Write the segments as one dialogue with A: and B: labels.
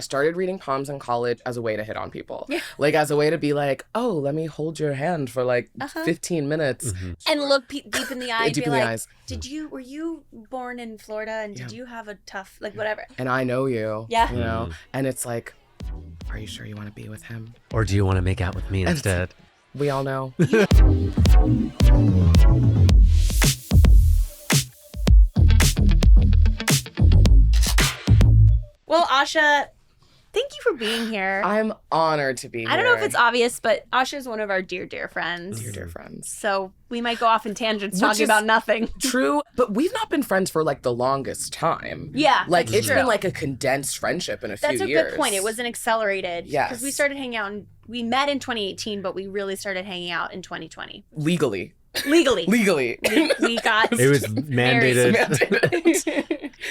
A: I started reading poems in college as a way to hit on people. Like as a way to be like, oh, let me hold your hand for like 15 minutes.
B: And look deep in the eye and
A: Deep
B: be
A: in the
B: like,
A: eyes.
B: were you born in Florida and did you have a tough, like whatever.
A: And I know you.
B: Yeah.
A: You know? And it's like, are you sure you want to be with him?
C: Or do you want to make out with me instead?
A: We all know.
B: Well, Asha, thank you for being here.
A: I'm honored to be here.
B: I don't know if it's obvious, but Asha is one of our dear friends.
A: Dear friends.
B: So we might go off in tangents talking about nothing.
A: True, but we've not been friends for like the longest time.
B: Yeah,
A: like it's been like a condensed friendship in a few years.
B: That's a good point. It wasn't accelerated.
A: Yes.
B: Because we started hanging out, we met in 2018, but we really started hanging out in 2020.
A: Legally.
B: We got
C: it was mandated.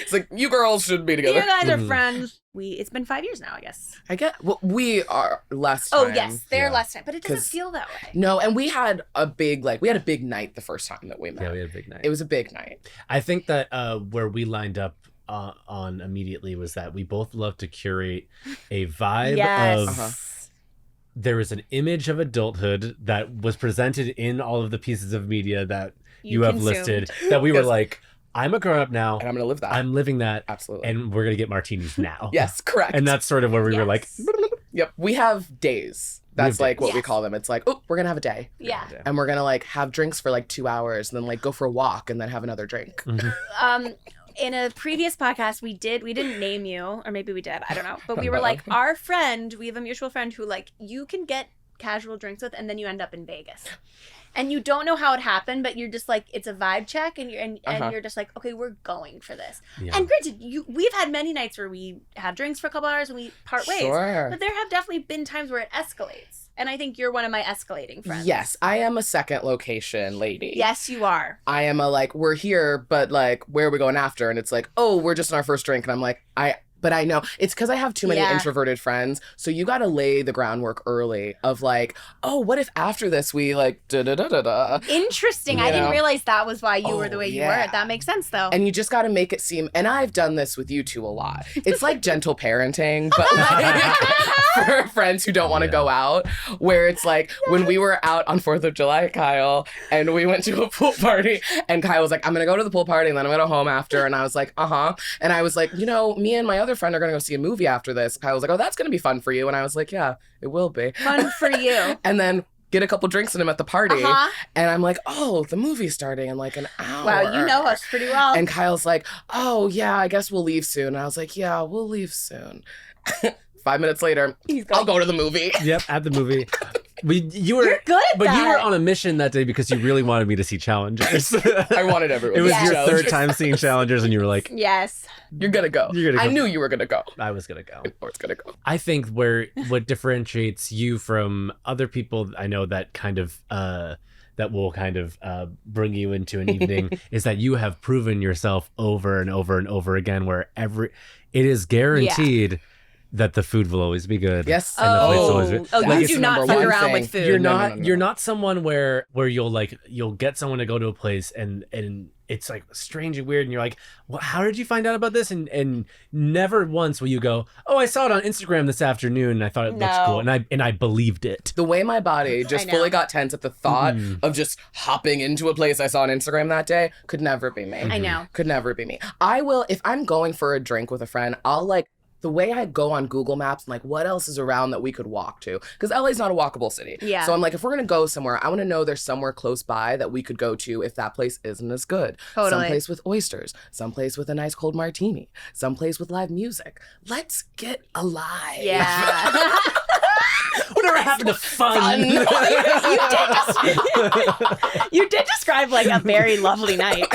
A: It's like, you girls should be together.
B: You guys are friends. It's been 5 years now, I guess.
A: We are less time.
B: Oh yes, they're less time, but it doesn't feel that way.
A: No, and we had a big night the first time that we met.
C: Yeah, we had a big night.
A: It was a big night.
C: I think that where we lined up on immediately was that we both love to curate a vibe of there was an image of adulthood that was presented in all of the pieces of media that you have listed that we were like, I'm a grown-up now.
A: And I'm going to live that.
C: I'm living that.
A: Absolutely.
C: And we're going to get martinis now.
A: Yes, correct.
C: And that's sort of where we were like...
A: Yep. We have days. That's like what we call them. It's like, oh, we're going to have a day.
B: Yeah.
A: And we're going to like have drinks for like 2 hours and then like go for a walk and then have another drink.
B: In a previous podcast, we didn't name you, or maybe we did, I don't know. But we were like, our friend, we have a mutual friend who like, you can get casual drinks with and then you end up in Vegas. And you don't know how it happened, but you're just like, it's a vibe check, and you're just like, okay, we're going for this. Yeah. And granted, we've had many nights where we have drinks for a couple hours and we part ways. But there have definitely been times where it escalates. And I think you're one of my escalating friends.
A: Yes, I am a second location lady.
B: Yes, you are.
A: I am a like, we're here, but like, where are we going after? And it's like, oh, we're just in our first drink. And I'm like, but I know it's because I have too many introverted friends. So you got to lay the groundwork early of like, oh, what if after this we like da-da-da-da-da.
B: Interesting. I didn't realize that was why you were the way you were. That makes sense though.
A: And you just got to make it seem, and I've done this with you two a lot. It's like gentle parenting, but like for friends who don't want to go out, where it's like when we were out on 4th of July, Kyle, and we went to a pool party and Kyle was like, I'm going to go to the pool party and then I'm going to go home after. And I was like, And I was like, me and my other friend are going to go see a movie after this. Kyle was like, oh, that's going to be fun for you. And I was like, yeah, it will be.
B: Fun for you.
A: And then get a couple drinks in him at the party. And I'm like, oh, the movie's starting in like an hour.
B: Wow, you know us pretty well.
A: And Kyle's like, oh, yeah, I guess we'll leave soon. And I was like, yeah, we'll leave soon. 5 minutes later, I'll go to the movie.
C: Yep, at the movie. You're
B: good at
C: but
B: that.
C: You were on a mission that day because you really wanted me to see Challengers.
A: I wanted everyone.
C: It was your third time seeing Challengers, and you were like,
B: "Yes,
A: you're gonna go." I knew you were gonna go.
C: I was gonna go.
A: Or it's gonna go.
C: I think what differentiates you from other people I know that kind of that will kind of bring you into an evening is that you have proven yourself over and over and over again. Where it is guaranteed. Yeah. That the food will always be good.
A: Yes.
C: And the plate's always good.
B: Oh, you do not fuck around with food.
C: You're not someone where you'll get someone to go to a place and it's like strange and weird and you're like, well, how did you find out about this? And never once will you go, oh, I saw it on Instagram this afternoon and I thought it looked cool and I believed it.
A: The way my body just fully got tense at the thought of just hopping into a place I saw on Instagram that day could never be me.
B: I know.
A: Could never be me. I will, if I'm going for a drink with a friend, I'll like, the way I go on Google Maps, I'm like, what else is around that we could walk to? Because LA's not a walkable city.
B: Yeah.
A: So I'm like, if we're going to go somewhere, I want to know there's somewhere close by that we could go to if that place isn't as good.
B: Totally.
A: Someplace with oysters. Someplace with a nice cold martini. Someplace with live music. Let's get alive.
B: Yeah.
C: Whatever happened to fun?
B: You did describe like a very lovely night.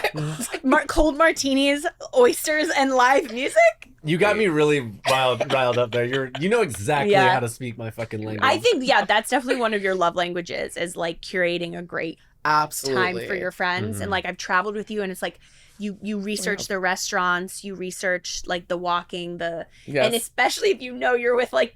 B: Cold martinis, oysters, and live music.
C: You got me really riled up there. You know exactly how to speak my fucking language.
B: I think that's definitely one of your love languages is like curating a great time for your friends. And like I've traveled with you, and it's like you research the restaurants, you research like the walking, and especially if you know you're with like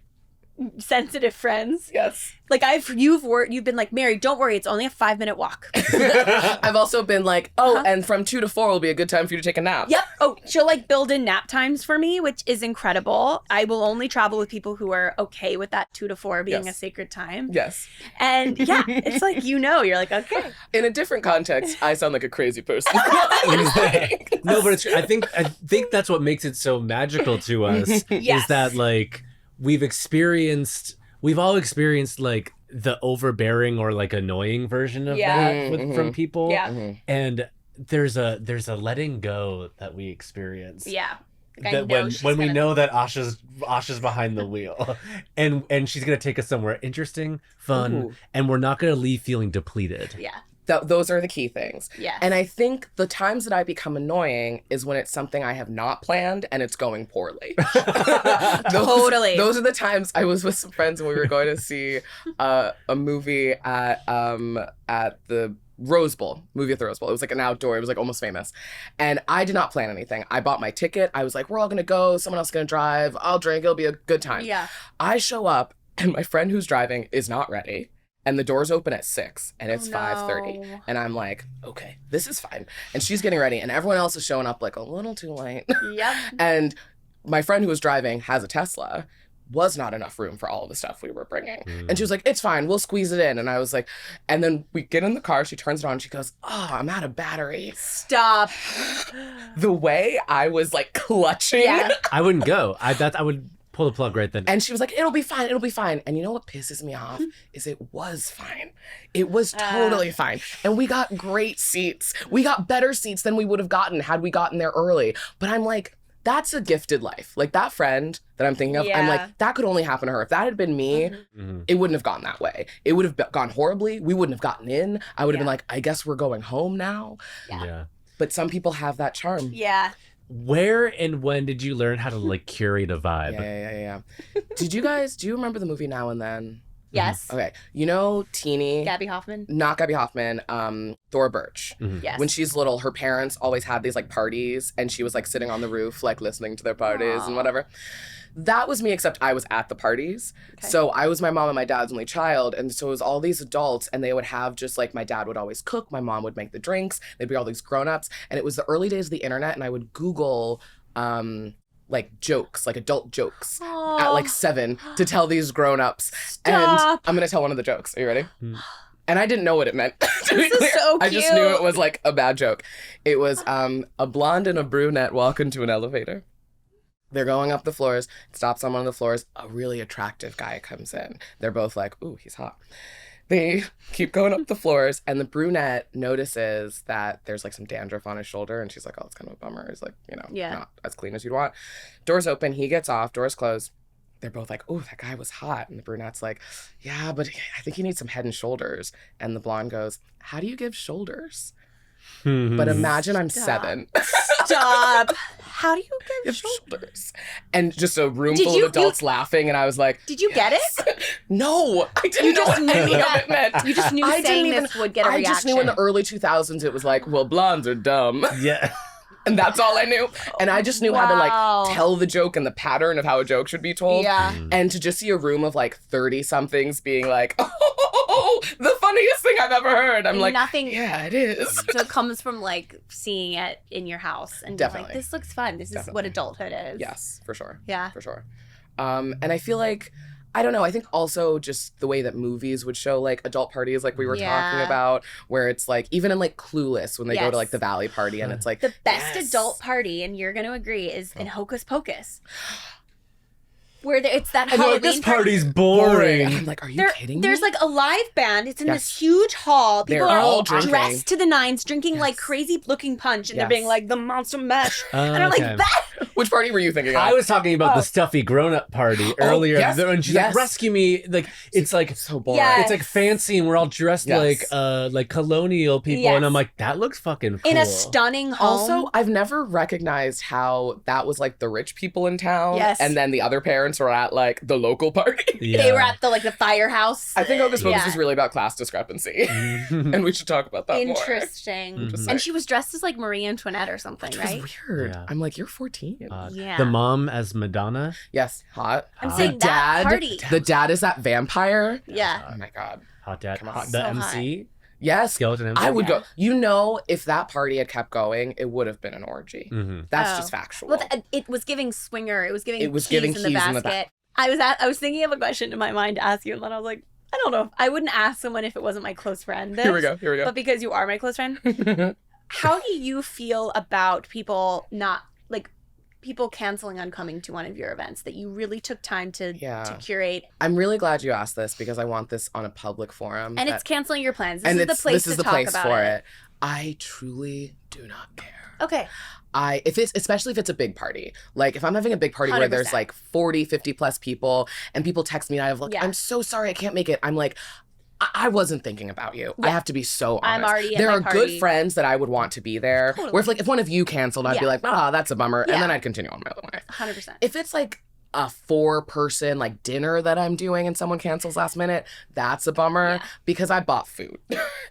B: sensitive friends.
A: Yes.
B: Like you've been like, Mary, don't worry, it's only a 5-minute walk.
A: I've also been like, and from 2 to 4 will be a good time for you to take a nap.
B: Yep. Oh, she'll like build in nap times for me, which is incredible. I will only travel with people who are okay with that 2 to 4 being a sacred time.
A: Yes.
B: And yeah, it's like, you're like, okay.
A: In a different context, I sound like a crazy person.
C: No, but I think that's what makes it so magical to us. Is that like we've all experienced like the overbearing or like annoying version of that from people.
B: Yeah.
C: And there's a letting go that we experience.
B: Yeah.
C: That when we know that Asha's behind the wheel and she's gonna take us somewhere interesting, fun, and we're not gonna leave feeling depleted.
B: Yeah.
A: Those are the key things.
B: Yeah.
A: And I think the times that I become annoying is when it's something I have not planned and it's going poorly.
B: Totally.
A: Those are the times. I was with some friends and we were going to see a movie at the Rose Bowl, movie at the Rose Bowl. It was like an outdoor, it was like Almost Famous. And I did not plan anything. I bought my ticket. I was like, we're all going to go. Someone else is going to drive. I'll drink. It'll be a good time.
B: Yeah.
A: I show up and my friend who's driving is not ready. And the doors open at 6 and it's 5:30. And I'm like, okay, this is fine. And she's getting ready and everyone else is showing up like a little too late.
B: Yep.
A: And my friend who was driving has a Tesla. Was not enough room for all of the stuff we were bringing. And she was like, it's fine, we'll squeeze it in. And I was like, and then we get in the car, she turns it on, she goes, oh, I'm out of battery.
B: Stop.
A: The way I was like clutching.
B: Yeah.
C: I wouldn't go. I would pull the plug right then.
A: And she was like, it'll be fine, it'll be fine. And you know what pisses me off is it was fine. It was totally fine. And we got great seats. We got better seats than we would have gotten had we gotten there early. But I'm like, that's a gifted life. Like that friend that I'm thinking of, I'm like, that could only happen to her. If that had been me, it wouldn't have gone that way. It would have gone horribly. We wouldn't have gotten in. I would have been like, I guess we're going home now.
C: Yeah.
A: But some people have that charm.
B: Yeah.
C: Where and when did you learn how to like curate a vibe?
A: Yeah. Do you remember the movie Now and Then?
B: Yes.
A: Okay. You know Teeny?
B: Gabby Hoffman?
A: Not Gabby Hoffman. Thora Birch.
B: Yes.
A: When she's little, her parents always had these like parties and she was like sitting on the roof, like listening to their parties and whatever. That was me, except I was at the parties. Okay. So I was my mom and my dad's only child. And so it was all these adults and they would have just like, my dad would always cook. My mom would make the drinks. They'd be all these grown-ups. And it was the early days of the internet. And I would Google, like jokes, like adult jokes at like 7 to tell these grown-ups. And I'm going to tell one of the jokes. Are you ready? And I didn't know what it meant. To be clear.
B: So cute.
A: I just knew it was like a bad joke. It was a blonde and a brunette walk into an elevator. They're going up the floors. It stops on one of the floors. A really attractive guy comes in. They're both like, ooh, he's hot. They keep going up the floors, and the brunette notices that there's like some dandruff on his shoulder, and she's like, oh, it's kind of a bummer. He's like, not as clean as you'd want. Doors open, he gets off, doors close. They're both like, oh, that guy was hot. And the brunette's like, yeah, but I think he needs some head and shoulders. And the blonde goes, how do you give shoulders? But imagine I'm 7.
B: Stop. How do you give shoulders?
A: And just a room full of adults laughing, and I was like,
B: did you get it?
A: No, I didn't know what any of it meant.
B: You just knew saying this would get a reaction.
A: I just knew in the early 2000s it was like, well, blondes are dumb.
C: Yeah.
A: And that's all I knew. And I just knew how to like tell the joke and the pattern of how a joke should be told.
B: Yeah.
A: And to just see a room of like 30-somethings being like, oh, the funniest thing I've ever heard. I'm like, nothing. Yeah, it is.
B: So it comes from like seeing it in your house and being like, this looks fun. This is what adulthood is.
A: Yes, for sure.
B: Yeah.
A: For sure. And I feel like, I don't know, I think also just the way that movies would show like adult parties like we were talking about, where it's like, even in like Clueless when they go to like the Valley party and it's like.
B: The best adult party, and you're going to agree, is in Hocus Pocus. Where it's that Halloween
C: like, this party's boring.
A: I'm like, are you kidding me?
B: There's like a live band. It's in this huge hall. People are all
A: drinking.
B: Dressed to the nines, drinking like crazy looking punch, and they're being like the monster mash. And I'm like, that.
A: Which party were you thinking of?
C: I was talking about the stuffy grown-up party earlier. And she's like, rescue me. Like, it's like
A: so boring.
C: It's like fancy, and we're all dressed like colonial people. And I'm like, that looks fucking cool.
B: In a stunning home.
A: Also, I've never recognized how that was like the rich people in town.
B: Yes.
A: And then the other parents were at like the local party.
C: Yeah.
B: They were at the firehouse.
A: I think Hocus Pocus is really about class discrepancy. And we should talk about that more.
B: Interesting. And she was dressed as like Marie Antoinette or something, right?
A: Which was weird. Yeah. I'm like, you're 14.
B: Yeah.
C: The mom as Madonna.
A: Yes, hot.
B: I'm
C: Hot.
B: saying
A: The
B: that
A: dad-
B: party.
A: The dad is that vampire.
B: Yeah.
A: Oh my God.
C: Hot dad.
A: Come on.
C: The
B: So
C: MC.
A: Yes.
C: Skeleton MC.
A: I would
B: Yeah.
A: go. You know, if that party had kept going, it would have been an orgy.
C: Mm-hmm.
A: That's
B: Oh.
A: just factual.
B: Well, it was giving swinger. It was giving
A: It was
B: keys
A: giving
B: in the
A: keys in the
B: basket. I was thinking of a question in my mind to ask you, and then I was like, I don't know. I wouldn't ask someone if it wasn't my close friend.
A: Here we go.
B: But because you are my close friend, how do you feel about people people canceling on coming to one of your events that you really took time to curate?
A: I'm really glad you asked this because I want this on a public forum.
B: And it's canceling your plans. This
A: and
B: is the place to talk about
A: it. I truly do not care.
B: Okay.
A: Especially if it's a big party. Like if I'm having a big party where there's
B: 100%.
A: like 40, 50 plus people and people text me and I have like,
B: Yeah.
A: I'm so sorry I can't make it. I'm like, I wasn't thinking about you.
B: Yeah.
A: I have to be so honest.
B: I'm already at
A: there
B: my
A: are
B: party.
A: good friends that I would want to be there.
B: Totally.
A: Where if one of you canceled, I'd be like, that's a bummer.
B: Yeah.
A: And then I'd continue on my own life.
B: 100%.
A: If it's like a 4-person like dinner that I'm doing and someone cancels last minute, that's a bummer because I bought food.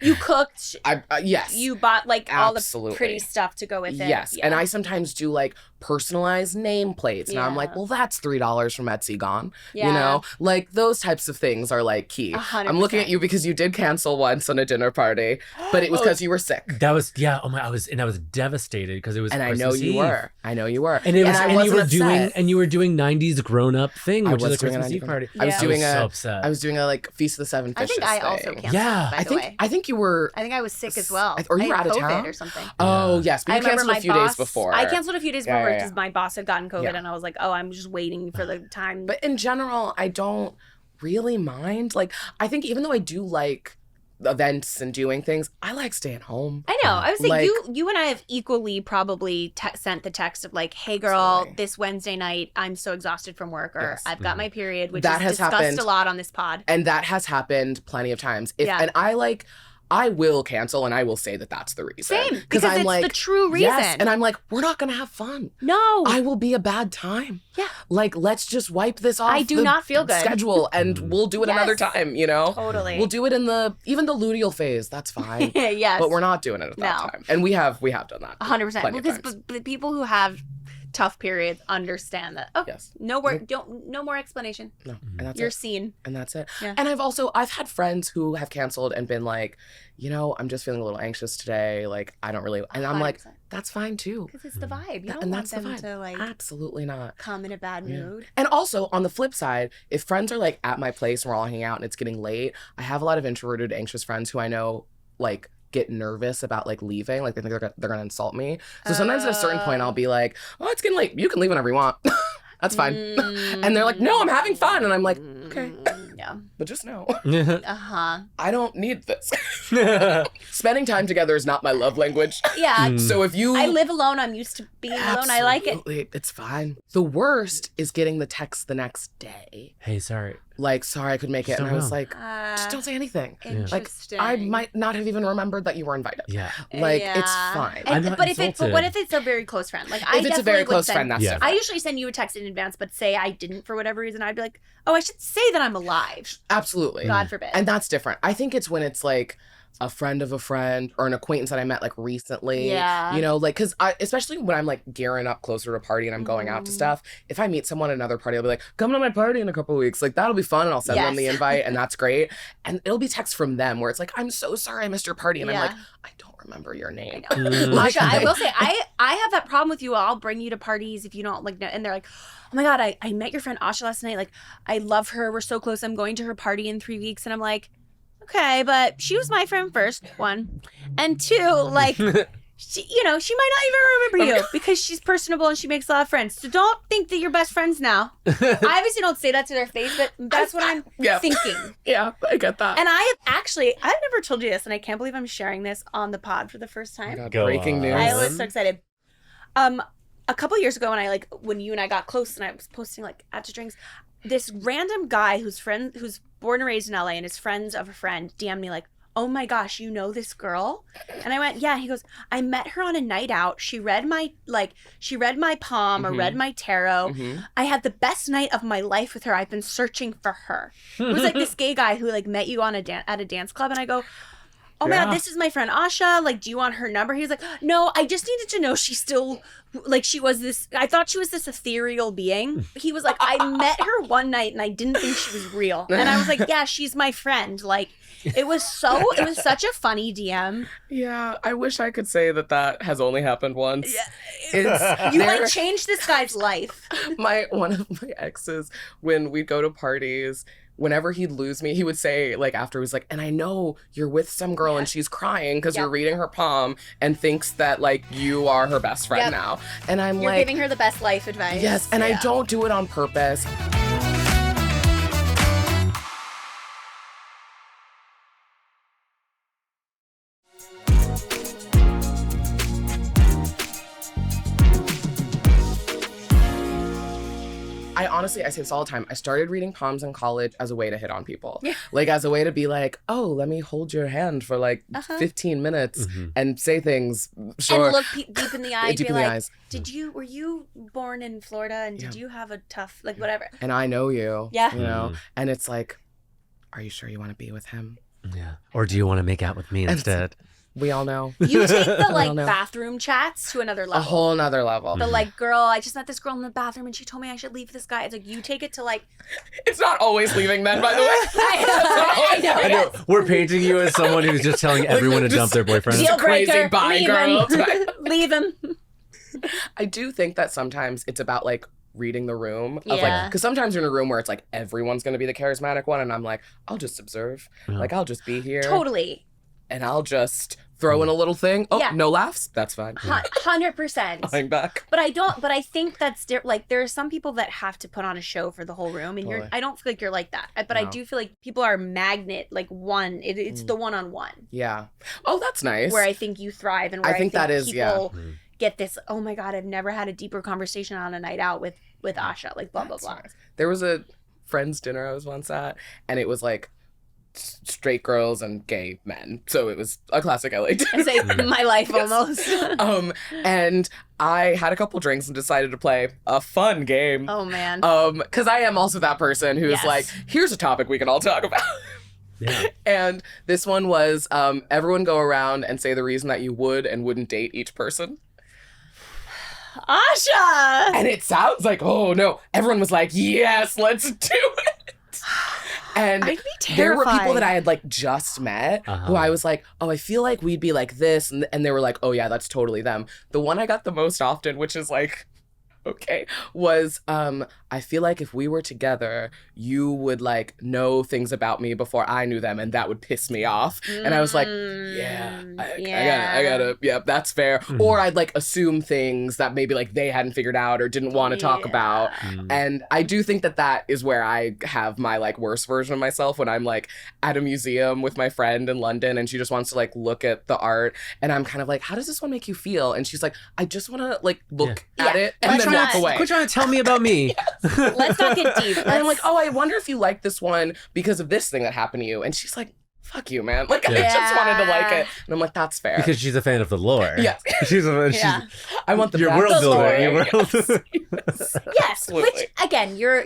B: You cooked.
A: Yes.
B: You bought like all
A: Absolutely.
B: the pretty stuff to go with it.
A: Yes.
B: Yeah.
A: And I sometimes do like personalized nameplates. And I'm like,
B: Yeah.
A: well, that's $3 from Etsy gone.
B: Yeah.
A: You know, like those types of things are like key.
B: 100%.
A: I'm looking at you because you did cancel once on a dinner party, but it was because you were sick.
C: That was Oh my! I was devastated because it was.
A: And
C: Christmas
A: I know you
C: Eve.
A: were. I know you were.
C: And it was,
A: I
C: and you
A: wasn't
C: were
A: upset.
C: you were doing '90s grown up thing,
A: I
C: which is
A: was
C: a
A: doing a
C: Christmas Eve
A: 90s
C: party.
B: Yeah.
A: I was
B: I
A: doing
C: so upset.
A: I was doing a like Feast of the Seven
B: I
A: Fishes
B: think I
A: thing.
B: also canceled.
C: Yeah.
B: By the way.
A: I think you were.
B: I think I was sick as well.
A: Or you were
B: I had
A: out of
B: COVID
A: town
B: or something.
A: Oh yes, but
B: I
A: you
B: remember
A: canceled
B: my
A: a few
B: boss,
A: days before.
B: I canceled a few days
A: Yeah,
B: before
A: yeah,
B: because my boss had gotten COVID,
A: Yeah.
B: and I was like, "Oh, I'm just waiting for the time."
A: But in general, I don't really mind. Like, I think even though I do like events and doing things, I like staying home.
B: I know. I would say
A: Like-
B: you and I have equally probably sent the text of like, "Hey, girl,
A: Absolutely.
B: this Wednesday night, I'm so exhausted from work, or
A: Yes.
B: I've got my period," which
A: That
B: is
A: has
B: discussed
A: happened.
B: a lot on this pod.
A: And that has happened plenty of times.
B: Yeah.
A: And I will cancel and I will say that that's the reason.
B: Same, because
A: I'm
B: it's
A: like,
B: the true reason.
A: yes. And I'm like, we're not going to have fun.
B: No,
A: I will be a bad time.
B: Yeah.
A: Like, let's just wipe this off.
B: I do
A: the
B: not feel good.
A: Schedule and we'll do it another
B: Yes.
A: time, you know?
B: totally.
A: We'll do it in even the luteal phase. That's fine.
B: Yes,
A: But we're not doing it at that
B: No.
A: time. And we have done that.
B: 100%.
A: plenty of
B: Because
A: times.
B: the people who have tough periods understand that. Oh,
A: Yes.
B: no more explanation.
A: No. And that's
B: You're
A: it.
B: seen.
A: And that's it.
B: Yeah.
A: And I've had friends who have canceled and been like, I'm just feeling a little anxious today. Like, I don't really, and I'm like, that's fine too.
B: Because it's the vibe. You don't
A: And
B: want
A: that's the
B: them
A: vibe.
B: to like
A: Absolutely not.
B: come in a bad
A: Yeah.
B: mood.
A: And also on the flip side, if friends are like at my place and we're all hanging out and it's getting late, I have a lot of introverted, anxious friends who I know like get nervous about like leaving. Like they think they're gonna insult me. So sometimes at a certain point I'll be like, oh, it's getting late. You can leave whenever you want. That's fine. And they're like, no, I'm having fun. And I'm like, okay.
B: Yeah.
A: But just know,
B: Uh-huh.
A: I don't need this. Spending time together is not my love language.
B: Yeah.
A: So if you
B: I live alone. I'm used to being alone. I like it.
A: Absolutely, it's fine. The worst is getting the text the next day.
C: Hey, sorry.
A: Like, sorry, I couldn't make it.
C: Just
A: And I
C: don't
A: was
C: know.
A: like, just don't say anything. Like,
B: Interesting.
A: I might not have even remembered that you were invited.
C: Yeah.
A: Like, it's
B: Yeah.
A: fine.
C: I'm not
B: but
C: insulted.
B: what if it's a very close friend? Like, I
A: If it's a
B: definitely
A: very
B: would
A: close
B: send-
A: friend, that's
C: Yeah.
A: different.
B: I usually send you a text in advance, but say I didn't for whatever reason, I'd be like, oh, I should say that I'm alive.
A: Absolutely.
B: God forbid.
A: And that's different. I think it's when it's like a friend of a friend or an acquaintance that I met like recently.
B: Yeah.
A: Like, because especially when I'm like gearing up closer to a party and I'm going out to stuff, if I meet someone at another party, I'll be like, come to my party in a couple of weeks. Like, that'll be fun. And I'll send them
B: Yes.
A: the invite and that's great. And it'll be text from them where it's like, I'm so sorry I missed your party. And I'm like,
B: Yeah.
A: I don't remember your name.
B: I know.
C: Mm.
B: Asha, I will say, I have that problem with you. I'll bring you to parties if you don't like, and they're like, oh my God, I met your friend Asha last night. Like, I love her. We're so close. I'm going to her party in 3 weeks. And I'm like, okay, but she was my friend first, one. And two, like, she might not even remember you because she's personable and she makes a lot of friends. So don't think that you're best friends now. I obviously don't say that to their face, but that's what I'm
A: Yeah.
B: thinking.
A: Yeah, I get that.
B: And I've never told you this, and I can't believe I'm sharing this on the pod for the first
A: Oh my
B: time.
A: God,
C: Go
A: breaking
C: on.
A: news.
B: I was so excited. A couple years ago, when you and I got close, and I was posting like after drinks, this random guy who's born and raised in LA and is friends of a friend DM'd me like, oh my gosh, you know this girl? And I went, yeah. He goes, I met her on a night out. She read my palm or read my tarot.
A: Mhm.
B: I had the best night of my life with her. I've been searching for her. It was like this gay guy who like met you on at a dance club, and I go, oh my
C: Yeah.
B: God, this is my friend Asha. Like, do you want her number? He was like, no, I just needed to know she still like she was this, I thought she was this ethereal being. He was like, I met her one night and I didn't think she was real. And I was like, yeah, she's my friend. Like, it was such a funny DM.
A: Yeah, I wish I could say that has only happened once.
B: Yeah. You like changed this guy's life.
A: One of my exes, when we'd go to parties, whenever he'd lose me, he would say, like, after, he was like, and I know you're with some girl and she's crying because you're reading her palm and thinks that, like, you are her best friend now. And I'm
B: you're giving her the best life advice.
A: Yes, and I don't do it on purpose. I say this all the time. I started reading palms in college as a way to hit on people. Yeah. Like, as a way to be like, oh, let me hold your hand for like 15 minutes and say things. Sure.
B: And look deep in the eye and
A: deep
B: be
A: in the
B: like,
A: eyes.
B: were you born in Florida and did you have a tough, like, whatever?
A: And I know you.
B: Yeah.
A: You know? And it's like, are you sure you want to be with him?
C: Yeah. Or do you want to make out with me instead?
A: We all know.
B: You take the like bathroom chats to another level.
A: A whole nother level.
B: The like, girl, I just met this girl in the bathroom and she told me I should leave this guy. It's like, you take it to like.
A: It's not always leaving men, by the way.
B: I know.
C: We're painting you as someone who's just telling everyone to dump their boyfriend.
B: Deal breaker.
A: Crazy bi girl.
B: Leave him.
A: I do think that sometimes it's about like reading the room of like, because sometimes you're in a room where it's like everyone's going to be the charismatic one and I'm like, I'll just observe. Like, I'll just be here.
B: Totally.
A: And I'll just throw in a little thing. Oh, no laughs? That's fine.
B: 100%.
A: I'm back.
B: But I think that's like, there are some people that have to put on a show for the whole room. And I don't feel like you're like that. But I do feel like people are magnet, like one, it's the one-on-one.
A: Yeah. Oh, that's nice.
B: Where I think you thrive and where I think
A: that is,
B: people get this, oh my God, I've never had a deeper conversation on a night out with Asha, like blah, blah, blah.
A: Nice. There was a friend's dinner I was once at and it was like, straight girls and gay men, so it was a classic LA dinner.
B: It's like my life almost.
A: And I had a couple drinks and decided to play a fun game.
B: Oh man.
A: Because I am also that person who's like, here's a topic we can all talk about. Yeah. And this one was everyone go around and say the reason that you would and wouldn't date each person.
B: Asha!
A: And it sounds like, oh no. Everyone was like, yes, let's do it. And
B: I'd be terrified.
A: There were people that I had like just met who I was like, oh, I feel like we'd be like this. And they were like, oh yeah, that's totally them. The one I got the most often, which is like, okay, was I feel like if we were together, you would like know things about me before I knew them and that would piss me off. And I was like, I gotta, that's fair. Or I'd like assume things that maybe like they hadn't figured out or didn't want to talk about. And I do think that is where I have my like worst version of myself when I'm like at a museum with my friend in London and she just wants to like look at the art and I'm kind of like, how does this one make you feel? And she's like, I just want to like look at it and then walk away.
C: Quit trying to tell me about me.
B: Let's not get deep.
A: And I'm like, oh, I wonder if you like this one because of this thing that happened to you. And she's like, fuck you, man. Like, I just wanted to like it. And I'm like, that's fair.
C: Because she's a fan of the lore.
A: Yes.
C: I
A: want the
C: your
A: best
C: world
A: building.
C: story.
B: Yes. Which, again, you're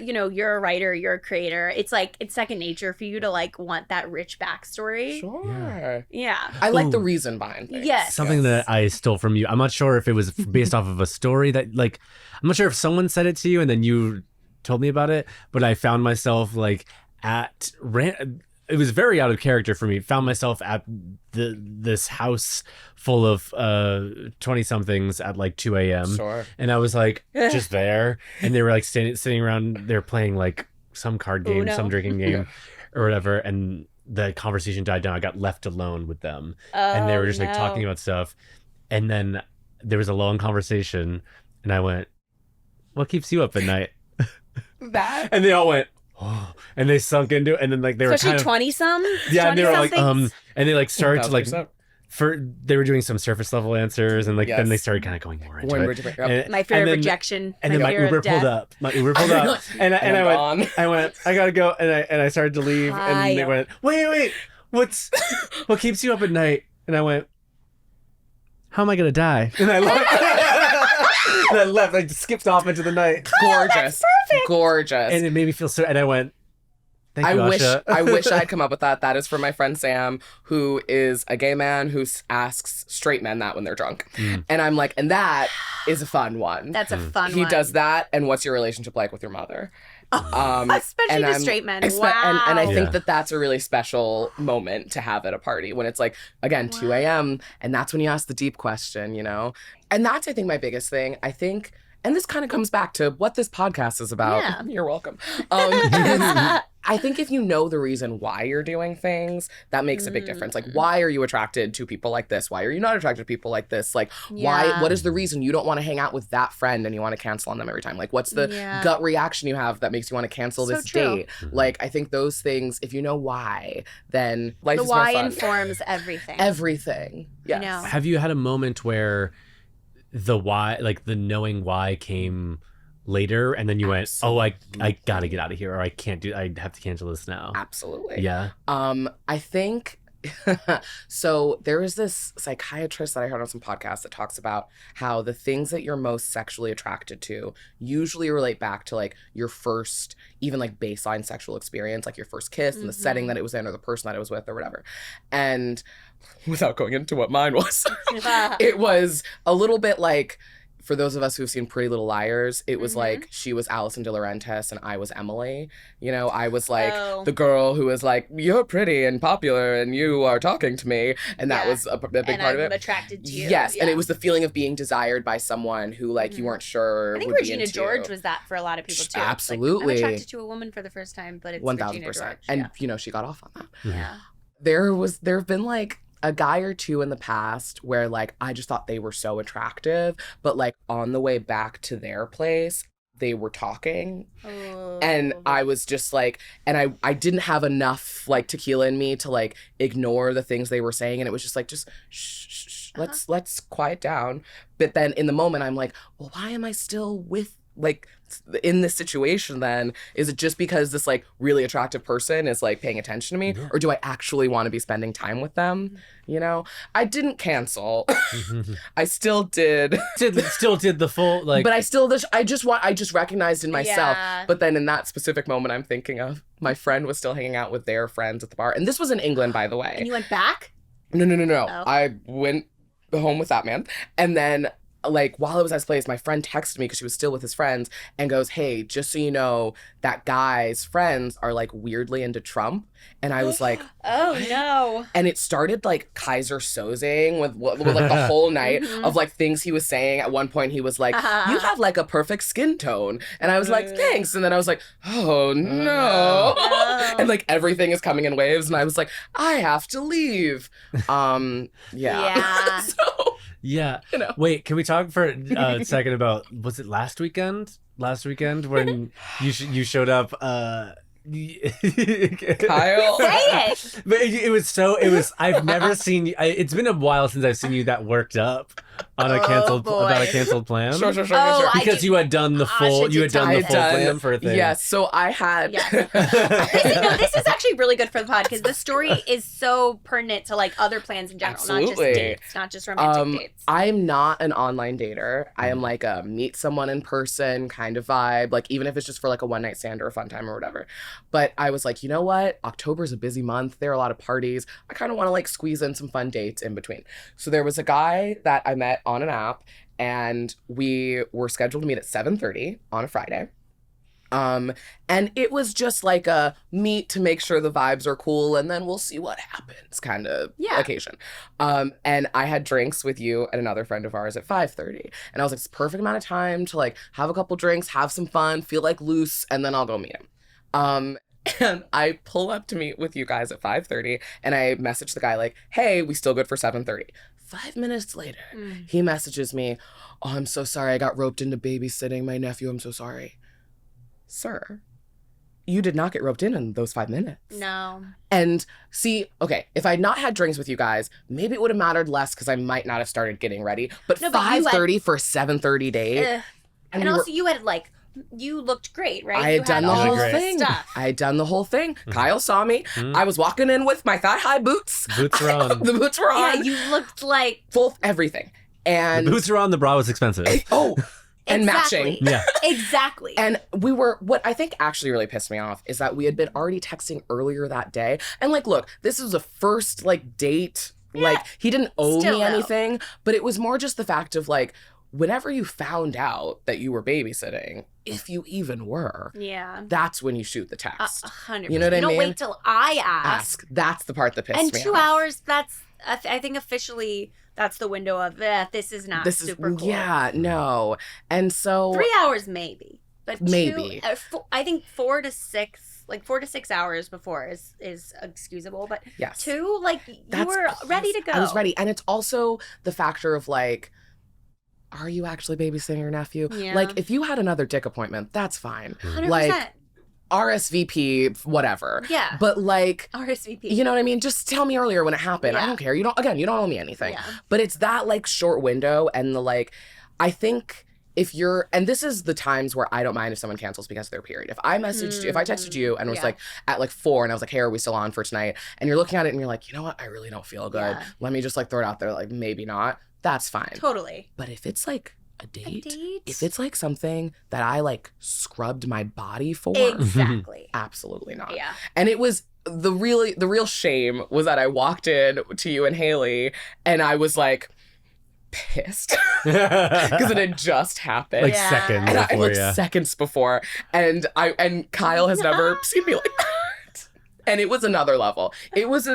B: a writer, you're a creator. It's like, it's second nature for you to like want that rich backstory.
A: Sure.
B: Yeah.
A: I like the reason behind things.
B: Yes.
C: Something that I stole from you. I'm not sure if it was based off of a story that like, I'm not sure if someone said it to you and then you told me about it, but I found myself like it was very out of character for me. Found myself at this house full of 20-somethings at like 2 a.m.
A: Sure.
C: And I was like just there, and they were like sitting around there playing like some card game, some drinking game, or whatever. And the conversation died down. I got left alone with them, and they were just like talking about stuff. And then there was a long conversation, and I went, "What keeps you up at night?" And they all went, oh, and they sunk into it, and then like they were
B: kind of 20-some.
C: Yeah, and they were like and they like started to like they were doing some surface level answers, and like then they started kind of going more into it.
B: And, my fear of rejection.
C: And then my Uber pulled up. And I went, I gotta go, and I started to leave, and they went, wait, what keeps you up at night? And I went, how am I gonna die? And I left. And I left. I skipped off into the night.
A: Gorgeous.
B: That's perfect.
A: Gorgeous.
C: And it made me feel so. And I went, Thank you, Asha.
A: I wish I'd come up with that. That is for my friend Sam, who is a gay man who asks straight men that when they're drunk. And I'm like, and that is a fun one.
B: That's a fun one.
A: He does that. And what's your relationship like with your mother?
B: Especially to straight men. Wow.
A: And I think that that's a really special moment to have at a party when it's like, again, 2 a.m. And that's when you ask the deep question, you know? And that's, I think, my biggest thing. I think, and this kind of comes back to what this podcast is about.
B: Yeah.
A: You're welcome. I think if you know the reason why you're doing things, that makes a big difference. Like, why are you attracted to people like this? Why are you not attracted to people like this? Like, what is the reason you don't want to hang out with that friend and you want to cancel on them every time? Like, what's the gut reaction you have that makes you want to cancel this date? Like, I think those things, if you know why, then life is more fun.
B: The why informs everything.
A: Everything. Yes.
B: I know.
C: Have you had a moment where the why, like the knowing why came later and then you went, oh, I gotta get out of here, or I can't do, I have to cancel this now?
A: Absolutely.
C: Yeah.
A: I think so there is this psychiatrist that I heard on some podcast that talks about how the things that you're most sexually attracted to usually relate back to like your first, even like baseline sexual experience, like your first kiss and the setting that it was in or the person that it was with or whatever. And without going into what mine was, it was a little bit like, for those of us who've seen Pretty Little Liars, it was like she was Alison De Laurentiis and I was Emily. You know, I was like the girl who was like, you're pretty and popular and you are talking to me. And that was a big part of it.
B: I'm attracted to you.
A: Yes. And it was the feeling of being desired by someone who like you weren't sure
B: I think
A: would
B: Regina
A: be into
B: George
A: you.
B: was that for a lot of people too.
A: Absolutely.
B: Like, I'm attracted to a woman for the first time, but it's
A: 1000%.
B: Regina George.
A: And, you know, she got off on that.
B: Yeah.
A: There have been like a guy or two in the past where like I just thought they were so attractive, but like on the way back to their place, they were talking. And I was just like, and I didn't have enough like tequila in me to like ignore the things they were saying. And it was just like, just shh, let's quiet down. But then in the moment, I'm like, well, why am I still with like in this situation then? Is it just because this like really attractive person is like paying attention to me, or do I actually want to be spending time with them? You know, I didn't cancel. I still did.
C: Still did the full like.
A: But I just recognized in myself.
B: Yeah.
A: But then in that specific moment I'm thinking of, my friend was still hanging out with their friends at the bar, and this was in England, by the way.
B: And you went back?
A: No.
B: Oh.
A: I went home with that man, and then like while I was at his place, my friend texted me because she was still with his friends and goes, hey, just so you know, that guy's friends are like weirdly into Trump. And I was like,
B: oh
A: what?
B: no.
A: And it started like Kaiser Sozing with like the whole night of like things he was saying. At one point he was like, you have like a perfect skin tone. And I was like, thanks. And then I was like, oh no. And like everything is coming in waves. And I was like, I have to leave.
B: Yeah.
A: So,
C: yeah.
A: you know.
C: Wait, can we talk for a second about, was it last weekend when you showed up
A: Kyle.
B: Say it.
C: But it was I've never seen you, it's been a while since I've seen you that worked up on a canceled about a canceled plan.
A: Sure.
C: Because you had done the full plan for a thing.
A: Yes, so I had
B: This is actually really good for the pod because the story is so pertinent to like other plans in general,
A: Absolutely.
B: not just dates, not just romantic dates.
A: I'm not an online dater. I am like a meet someone in person kind of vibe, like even if it's just for like a one night stand or a fun time or whatever. But I was like, you know what? October's a busy month. There are a lot of parties. I kind of want to like squeeze in some fun dates in between. So there was a guy that I met on an app, and we were scheduled to meet at 7:30 on a Friday. And it was just like a meet to make sure the vibes are cool, and then we'll see what happens kind of occasion. And I had drinks with you and another friend of ours at 5:30. And I was like, it's the perfect amount of time to like have a couple drinks, have some fun, feel like loose, and then I'll go meet him. And I pull up to meet with you guys at 5:30, and I message the guy like, hey, we still good for 7:30? 5 minutes later, he messages me, oh, I'm so sorry. I got roped into babysitting my nephew. I'm so sorry. Sir, you did not get roped in those 5 minutes.
B: No.
A: And see, okay, if I'd not had drinks with you guys, maybe it would have mattered less because I might not have started getting ready. But 5:30 for a 7:30 date.
B: And also you had like, you looked great, right?
A: I had done the whole thing.
B: Stuff.
A: I had done the whole thing. Kyle saw me. I was walking in with my thigh-high boots.
C: Boots were on.
A: The boots were on.
B: Yeah, you looked like...
A: Full everything. And
C: the boots were on, the bra was expensive.
A: and
B: Exactly.
A: matching.
C: Yeah.
B: Exactly.
A: And what I think actually really pissed me off is that we had been already texting earlier that day. And like, look, this was a first like date. Like, he didn't owe
B: Still,
A: me
B: though.
A: anything, but it was more just the fact of like, whenever you found out that you were babysitting, if you even were,
B: yeah.
A: that's when you shoot the text.
B: 100%.
A: You know what I
B: You don't
A: mean?
B: wait till I ask.
A: That's the part that pissed
B: And
A: me
B: 2
A: off.
B: hours, that's, I think officially, that's the window of, this is not super cool.
A: Yeah, no. And so
B: 3 hours maybe. But
A: Maybe.
B: I think 4 to 6, like 4 to 6 hours before is excusable. But
A: yes.
B: 2, like you were ready to go.
A: I was ready. And it's also the factor of like, are you actually babysitting your nephew?
B: Yeah.
A: Like, if you had another dick appointment, that's fine.
B: 100%.
A: Like, RSVP, whatever.
B: Yeah.
A: But like,
B: RSVP.
A: you know what I mean? Just tell me earlier when it happened.
B: Yeah.
A: I don't care. You don't owe me anything.
B: Yeah.
A: But it's that like short window and the like, I think if you're, and this is the times where I don't mind if someone cancels because of their period. If I messaged you, if I texted you and was like at like 4 and I was like, hey, are we still on for tonight? And you're looking at it and you're like, you know what? I really don't feel good.
B: Yeah.
A: Let me just like throw it out there. Like, maybe not. That's fine.
B: Totally.
A: But if it's like a date,
B: date?
A: if it's like something that I like scrubbed my body for,
B: Exactly.
A: absolutely not.
B: Yeah.
A: And it was the real shame was that I walked in to you and Haley and I was like pissed because it had just happened.
C: Like
B: Yeah.
C: seconds
A: and
C: before,
A: like seconds before. And Kyle has never seen me like that. And it was another level. I was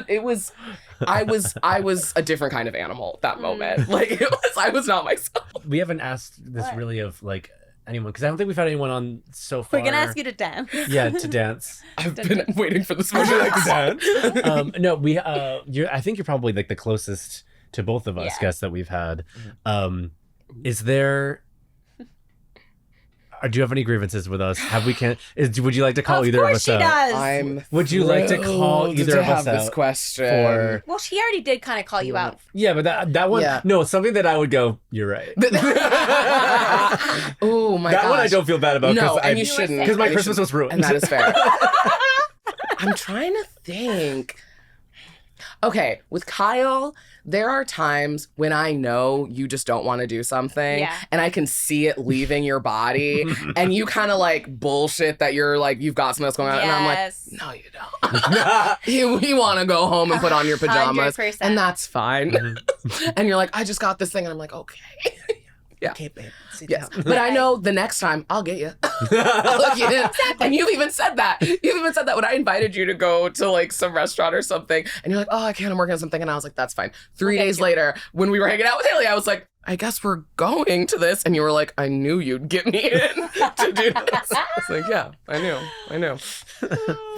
A: a different kind of animal that moment. Like I was not myself.
C: We haven't asked this
B: What?
C: really of like anyone, because I don't think we've had anyone on so far.
B: We're gonna ask you to dance.
C: Yeah, to dance.
A: I've been waiting for this moment.
C: Would you like to dance? No, we. I think you're probably like the closest to both of us
B: Yeah.
C: guests that we've had. Is there? Do you have any grievances with us? Would you like to call either of us
B: she
C: out?
B: does.
A: I'm
C: Would you like to call
A: thrilled
C: either
A: to
C: of us
A: have this
C: out
A: question?
C: for?
B: Well, she already did kind of call you out.
C: Yeah, but that one.
A: Yeah.
C: No, something that I would go. You're right.
A: Oh my
C: that
A: gosh.
C: one I don't feel bad about.
A: No, and you
B: You were
A: shouldn't.
C: because my
A: And you
C: Christmas was ruined.
A: and that is fair. I'm trying to think. Okay, with Kyle, there are times when I know you just don't want to do something,
B: Yeah.
A: and I can see it leaving your body, and you kind of like bullshit that you're like you've got something else going on, and I'm like,
B: Yes.
A: no, you don't. you want to go home and put on your pajamas,
B: 100%.
A: and that's fine. And you're like, I just got this thing, and I'm like, okay. Yeah.
C: Okay, babe. Sit
A: Yes.
C: down.
A: But I know the next time I'll get you. I'll look you in. And you've even said that. You've even said that when I invited you to go to like some restaurant or something. And you're like, oh, I can't, I'm working on something. And I was like, that's fine. 3 days later, when we were hanging out with Haley, I was like, I guess we're going to this. And you were like, I knew you'd get me in to do this. I was like, yeah, I knew.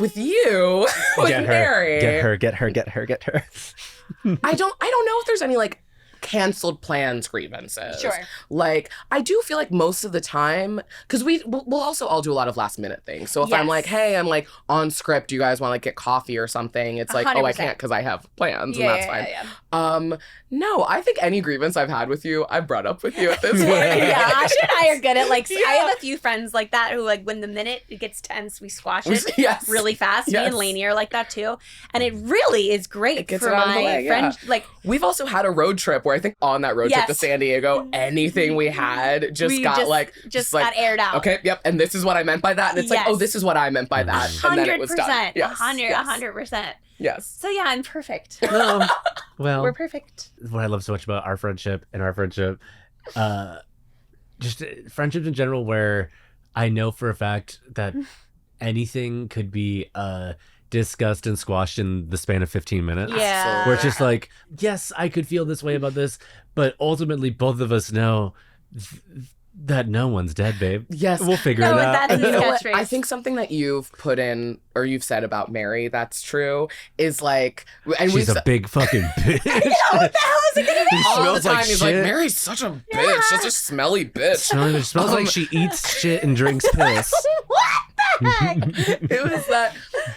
A: With you, with
C: Get her.
A: Mary.
C: Get her.
A: I don't know if there's any like canceled plans grievances.
B: Sure.
A: Like I do feel like most of the time, because we'll also all do a lot of last minute things. So if I'm
B: Yes.
A: like, hey, I'm like on script, do you guys want to like get coffee or something? It's like, oh, I
B: 100%.
A: can't because I have plans,
B: Yeah,
A: and that's fine.
B: yeah.
A: No, I think any grievance I've had with you, I've brought up with you at this point.
B: Yeah, Asha and I are good at like. I
A: Yeah.
B: have a few friends like that who like when the minute it gets tense, we squash it
A: Yes.
B: really fast. Me
A: Yes.
B: and Lainey are like that too, and it really is great
A: It gets
B: for
A: it out of the
B: my
A: way,
B: friend.
A: yeah.
B: Like
A: We've also had a road trip where I think on that road trip to
B: Yes.
A: San Diego, anything we had just
B: we
A: got
B: just
A: like,
B: got aired out.
A: okay, yep, and this is what I meant by that. And it's like,
B: Yes.
A: oh, this is what I meant by that. And then it was done.
B: 100%.
A: Yes.
B: 100%.
A: Yes.
B: So yeah, I'm perfect.
C: No. Well,
B: We're perfect.
C: what I love so much about our friendship and our friendship, just friendships in general, where I know for a fact that anything could be discussed and squashed in the span of 15 minutes.
B: Yeah.
C: Where it's just like, yes, I could feel this way about this, but ultimately both of us know that no one's dead, babe.
A: Yes.
C: We'll figure
B: No,
C: it out.
B: that's
A: And you know what?
B: catchphrase.
A: I think something that you've put in or you've said about Mary that's true is like, and
C: She's a big fucking bitch.
B: What the hell is it gonna be?
C: He
A: all the
C: smells
A: time
C: like
A: he's like,
C: shit.
A: Mary's such a bitch, such a smelly bitch.
C: It smells like she eats shit and drinks piss.
B: What the heck?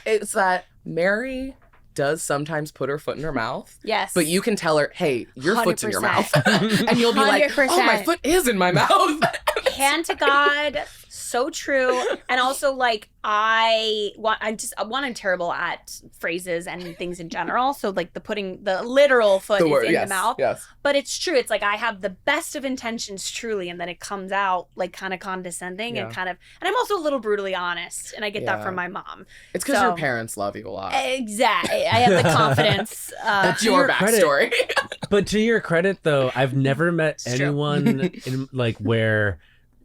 A: It's that Mary does sometimes put her foot in her mouth.
B: Yes.
A: But you can tell her, hey, your foot's in your
B: 100%.
A: mouth. And you'll be like, oh, my
B: 100%.
A: foot is in my mouth.
B: hand to God, so true. And also, like, I'm terrible at phrases and things in general. So, like, the literal foot is in the mouth.
A: Yes.
B: But it's true. It's like I have the best of intentions, truly, and then it comes out like kind of condescending and and I'm also a little brutally honest, and I get that from my mom.
A: It's because your parents love you a lot.
B: Exactly. I have the confidence.
A: That's your backstory.
C: But to your credit, though, I've never met anyone in like where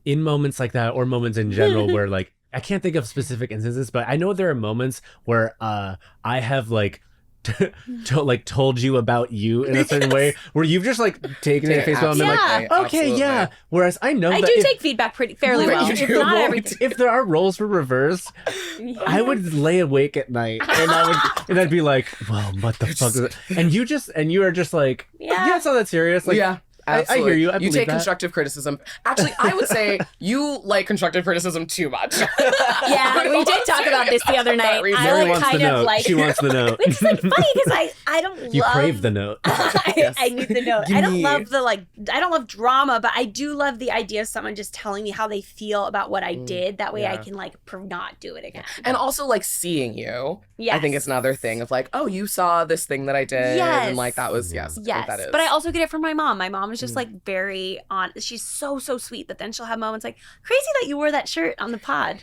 C: in moments like that or moments in general where like I can't think of specific instances, but I know there are moments where I have like told you about you in a certain way where you've just like taken it at face value and been like, okay,
A: absolutely.
C: Whereas I know
B: I do take feedback pretty fairly well. If not everything.
C: If there are roles were reversed, I would lay awake at night and I'd be like, well, what the fuck is it? And you are just like, yeah, it's not that serious. Like, I hear you.
A: You take constructive criticism. Actually, I would say you like constructive criticism too much.
B: Yeah, we did talk about this the other night. I like kind of like
C: she wants the note.
B: Which is like funny because I don't
C: you
B: love.
C: You crave the note.
B: I need the note. I don't love I don't love drama, but I do love the idea of someone just telling me how they feel about what I did. That way I can like not do it again.
A: And also like seeing you. I think it's another thing of like, oh, you saw this thing that I did, and like that was
B: yes.
A: That is.
B: But I also get it from my mom. My mom is just like very on. She's so sweet, but then she'll have moments like, crazy that you wore that shirt on the pod.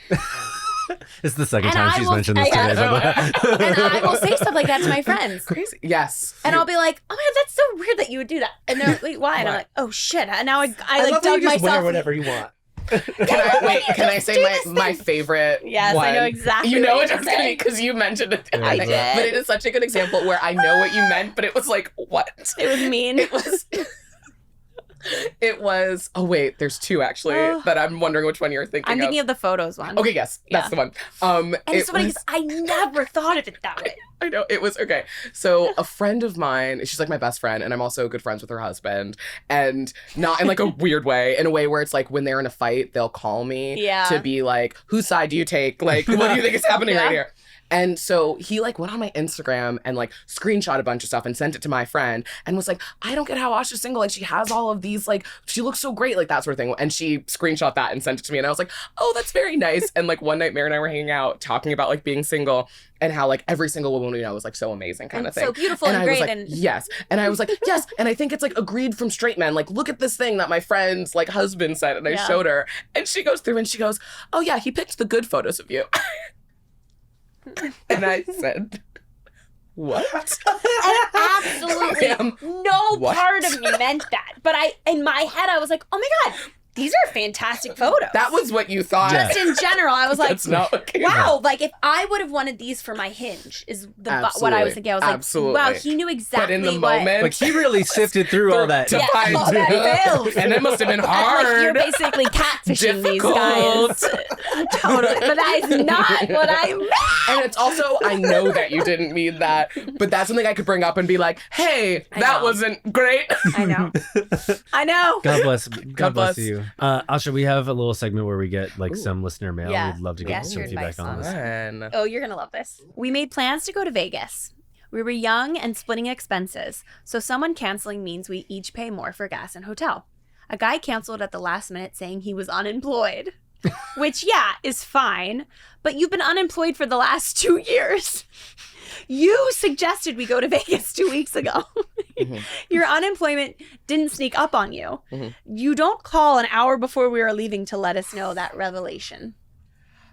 C: It's the second time she's mentioned this today.
B: And I will say stuff like that to my friends.
A: Crazy. Yes.
B: And I'll be like, oh my God, that's so weird that you would do that. And they're like, wait, why? And I'm like, oh shit. And now I like dug myself.
C: Wear whatever you want.
A: Can I say my favorite
B: Yes,
A: one?
B: I know exactly.
A: You know what it's going to be because you mentioned it.
B: I did.
A: But it is such a good example where I know what you meant, but it was like, what?
B: It was mean.
A: It was, oh wait, there's two actually that I'm wondering which one you're thinking
B: I'm thinking of the photos one.
A: Okay, yes, that's the one.
B: And it's funny because I never thought of it that way.
A: I know, it was, okay. So a friend of mine, she's like my best friend, and I'm also good friends with her husband. And not in like a weird way, in a way where it's like when they're in a fight, they'll call me to be like, whose side do you take? Like, what do you think is happening right here? And so he like went on my Instagram and like screenshot a bunch of stuff and sent it to my friend and was like, I don't get how Asha's single and she has all of these, like, she looks so great, like that sort of thing. And she screenshot that and sent it to me and I was like, oh, that's very nice. And like one night Mary and I were hanging out talking about like being single and how like every single woman we know was like so amazing kind of thing.
B: So beautiful and
A: I
B: great.
A: Was like, yes. And I was like, yes. And I think it's like agreed from straight men. Like, look at this thing that my friend's like husband said. And I showed her and she goes through and she goes, oh yeah, he picked the good photos of you. And I said, what?
B: And absolutely no part of me meant that. But in my head, I was like, oh my God, these are fantastic photos.
A: That was what you thought.
B: Just in general, I was like,
A: that's not what came
B: wow,
A: out.
B: like if I would have wanted these for my Hinge is what I was thinking. I was like, wow, he knew exactly
A: but in the moment,
C: like he really sifted through all that.
A: To find
B: that
A: and it must have been hard.
B: Like, you're basically catfishing these guys. Totally. But that is not what I meant.
A: And it's also, I know that you didn't mean that, but that's something I could bring up and be like, hey, that wasn't great.
B: I know.
C: God bless you. Asha, we have a little segment where we get like some listener mail. We'd love to get some feedback on this.
B: Oh, you're gonna love this. We made plans to go to Vegas. We were young and splitting expenses, so someone canceling means we each pay more for gas and hotel. A guy canceled at the last minute saying he was unemployed, which is fine, but you've been unemployed for the last 2 years. You suggested we go to Vegas 2 weeks ago. Mm-hmm. Your unemployment didn't sneak up on you. Mm-hmm. You don't call an hour before we are leaving to let us know that revelation.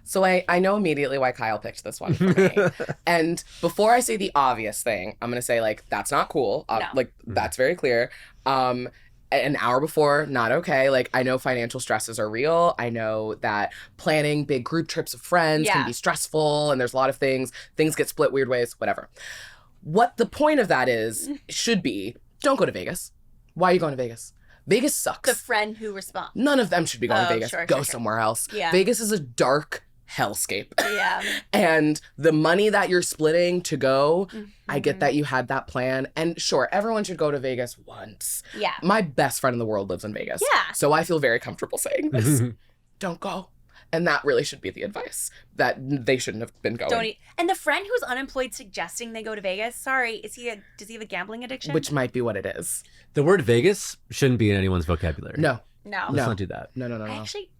A: So I know immediately why Kyle picked this one for me. And before I say the obvious thing, I'm going to say, like, that's not cool.
B: No.
A: Like, that's very clear. An hour before, not okay. Like, I know financial stresses are real. I know that planning big group trips of friends can be stressful, and there's a lot of things. Things get split weird ways, whatever. What the point of that should be, don't go to Vegas. Why are you going to Vegas? Vegas sucks.
B: The friend who responds.
A: None of them should be going to Vegas. Go somewhere else.
B: Yeah.
A: Vegas is a dark hellscape.
B: Yeah.
A: And the money that you're splitting to go, I get that you had that plan. And sure, everyone should go to Vegas once.
B: Yeah.
A: My best friend in the world lives in Vegas.
B: Yeah.
A: So I feel very comfortable saying this. Don't go. And that really should be the advice, that they shouldn't have been going.
B: And the friend who's unemployed suggesting they go to Vegas, sorry, does he have a gambling addiction?
A: Which might be what it is.
C: The word Vegas shouldn't be in anyone's vocabulary.
A: No.
B: No.
C: Let's not do that.
A: No.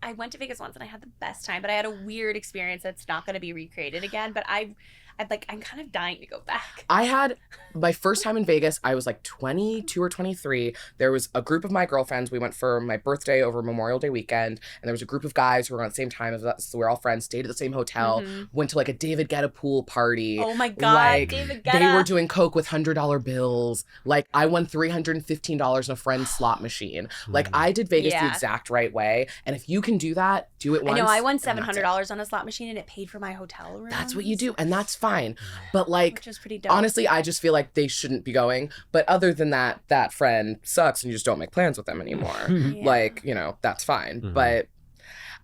B: I went to Vegas once and I had the best time, but I had a weird experience that's not going to be recreated again. But I'm kind of dying to go back.
A: I had my first time in Vegas. I was like 22 or 23. There was a group of my girlfriends. We went for my birthday over Memorial Day weekend. And there was a group of guys who were on the same time as us. So we were all friends, stayed at the same hotel, went to like a David Guetta pool party.
B: Oh my God,
A: like,
B: David Guetta.
A: They were doing coke with $100 bills. Like I won $315 in a friend's slot machine. Like I did Vegas the exact right way. And if you can do that, do it once.
B: I know I won $700 on a slot machine and it paid for my hotel room.
A: That's what you do. And that's fine. But like,
B: which is pretty dope.
A: Honestly, I just feel like they shouldn't be going. But other than that, that friend sucks and you just don't make plans with them anymore. Like, that's fine. But,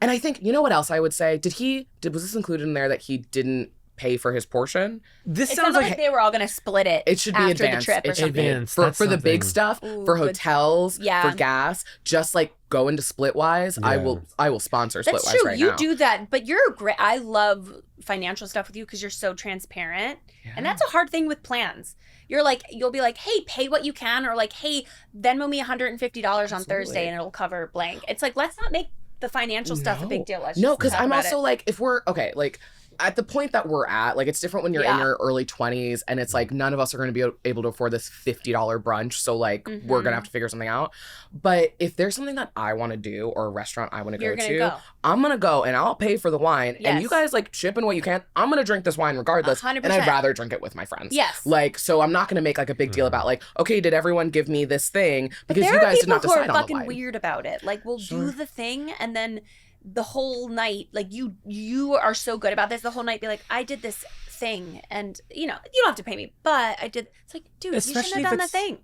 A: and I think, you know what else I would say? Was this included in there that he didn't pay for his portion?
C: This
B: it
C: sounds
B: like they were all going to split it.
A: It should be
B: after
A: advanced.
B: the trip or something.
C: Advanced.
A: For the big stuff, for hotels,
B: Yeah.
A: for gas, just like go into Splitwise.
C: Yeah.
A: I will sponsor
B: That's
A: Splitwise
B: true.
A: right
B: You
A: now.
B: do that, but you're great. I love financial stuff with you because you're so transparent, and that's a hard thing with plans. You're like, you'll be like, hey, pay what you can, or like, hey, Venmo me $150 on Thursday and it'll cover blank. It's like, let's not make the financial stuff a big deal. Let's
A: No,
B: just
A: because
B: talk
A: I'm
B: about
A: also
B: it.
A: like, if we're okay, like at the point that we're at, like it's different when you're in your early 20s and it's like none of us are going to be able to afford this $50 brunch. So like we're going to have to figure something out. But if there's something that I want to do or a restaurant I want to go to, I'm going to go and I'll pay for the wine.
B: Yes.
A: And you guys like chip in what you can. I'm going to drink this wine regardless.
B: 100%.
A: And I'd rather drink it with my friends.
B: Yes.
A: Like, so I'm not going to make like a big deal about like, okay, did everyone give me this thing?
B: But
A: Because
B: there
A: you
B: are
A: guys did not
B: people who
A: decide
B: are
A: on the
B: fucking
A: wine.
B: weird about it. Like, we'll do the thing and then the whole night, like you are so good about this. The whole night, be like, I did this thing, and you don't have to pay me, but I did. It's like, dude, you shouldn't have done that thing.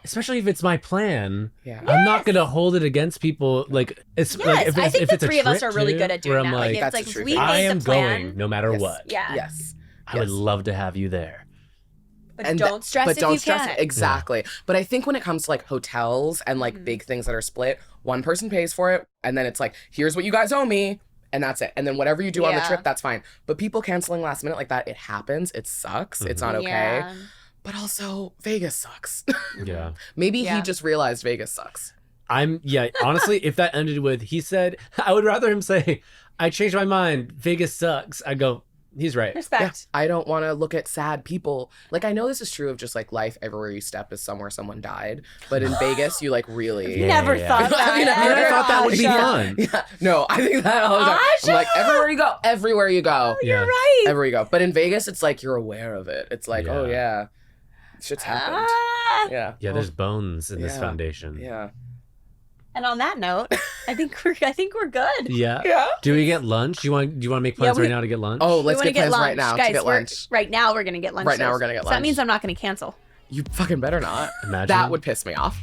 C: Especially if it's my plan,
A: Yeah.
C: I'm not gonna hold it against people. Like it's like if
B: I
C: it's,
B: think
C: if
B: the
C: it's a
B: three of us
C: trip
B: are really
C: too,
B: good at
C: where
B: doing
C: I'm
B: that.
C: like,
B: Like,
A: that's
B: it's
A: a
B: like
A: true
B: we
A: thing.
C: I
B: made
C: am
B: the plan.
C: going no matter
A: Yes.
C: what.
B: Yeah.
A: Yes.
C: I would love to have you there.
B: But don't stress
A: but
B: if
A: don't
B: you
A: stress
B: can.
A: it. Exactly. But I think when it comes to like hotels and like big things that are split, one person pays for it and then it's like, here's what you guys owe me, and that's it. And then whatever you do on the trip, that's fine. But people canceling last minute like that, it happens. It sucks. It's not okay.
B: Yeah.
A: But also Vegas sucks.
C: Yeah.
A: Maybe he just realized Vegas sucks.
C: Honestly, if that ended with he said, I would rather him say, I changed my mind, Vegas sucks. I go, he's right.
B: Respect.
A: I don't want to look at sad people. Like, I know this is true of just like life. Everywhere you step is somewhere someone died. But in Vegas, you like really.
B: Never thought that.
A: I mean, I
C: never thought that would be fun.
A: Yeah. No, I think that all the time. I'm like, everywhere you go.
B: You're right.
A: Everywhere you go. But in Vegas, it's like you're aware of it. It's like, oh yeah, shit's happened. Yeah.
C: Yeah, there's bones in this
A: Yeah.
C: foundation.
A: Yeah.
B: And on that note, I think we're good.
C: Yeah.
A: Yeah.
C: Do we get lunch? Do you want to make plans right now to get lunch?
A: Oh, let's
B: We wanna
A: get plans
B: lunch.
A: right now
B: Guys,
A: to get lunch.
B: Right now, we're gonna get lunch.
A: Right now, we're gonna get
B: So that
A: lunch.
B: means I'm not gonna cancel.
A: You fucking better not.
C: Imagine.
A: That would piss me off.